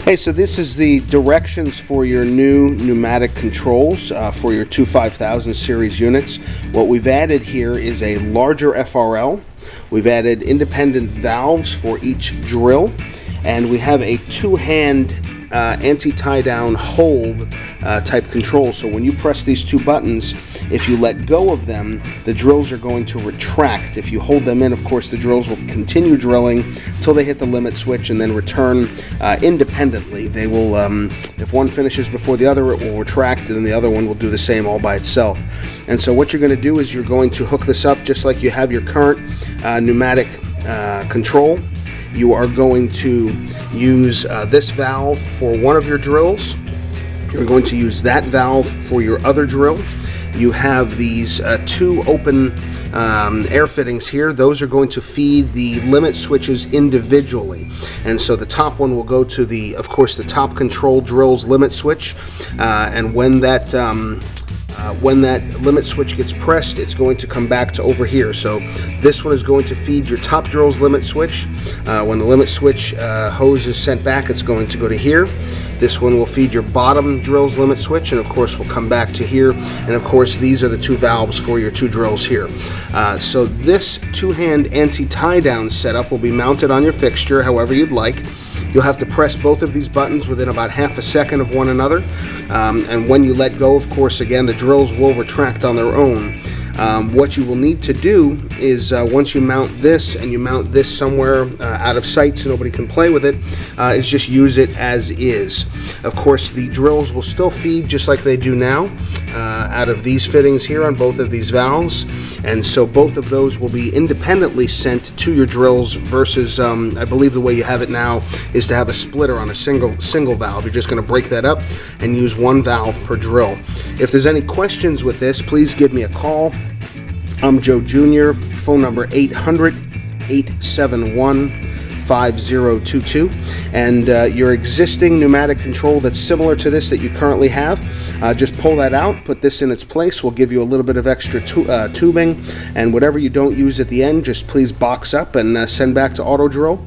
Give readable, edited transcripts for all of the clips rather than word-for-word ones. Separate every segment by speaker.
Speaker 1: Hey, so this is the directions for your new pneumatic controls for your 5000 series units. What we've added here is a larger FRL. We've added independent valves for each drill, and we have a two-hand anti-tiedown hold type control. So when you press these two buttons, if you let go of them, the drills are going to retract. If you hold them in, of course, the drills will continue drilling until they hit the limit switch and then return independently. They will, if one finishes before the other, it will retract, and then the other one will do the same all by itself. And so what you're going to do is you're going to hook this up just like you have your current pneumatic control. You are going to use this valve for one of your drills. You're going to use that valve for your other drill. You have these two open air fittings here. Those are going to feed the limit switches individually. And so the top one will go to the, of course, the top control drill's limit switch. And when that limit switch gets pressed, it's going to come back to over here. So this one is going to feed your top drill's limit switch. When the limit switch hose is sent back, it's going to go to here. This one will feed your bottom drill's limit switch, and of course will come back to here. And of course these are the two valves for your two drills here. So this two-hand anti-tie-down setup will be mounted on your fixture however you'd like. You'll have to press both of these buttons within about half a second of one another. And when you let go, of course, again, the drills will retract on their own. What you will need to do is once you mount this and you mount this somewhere out of sight so nobody can play with it, is just use it as is. Of course, the drills will still feed just like they do now out of these fittings here on both of these valves, and so both of those will be independently sent to your drills versus I believe the way you have it now is to have a splitter on a single valve. You're just going to break that up and use one valve per drill. If there's any questions with this, please give me a call. I'm Joe Jr., phone number 800-871-5022, and your existing pneumatic control that's similar to this that you currently have, just pull that out, put this in its place. We'll give you a little bit of extra tubing, and whatever you don't use at the end, just please box up and send back to AutoDrill.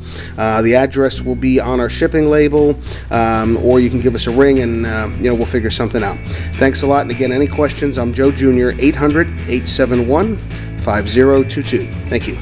Speaker 1: The address will be on our shipping label, or you can give us a ring and we'll figure something out. Thanks a lot, and again, any questions, I'm Joe Jr., 800-871-5022. Thank you.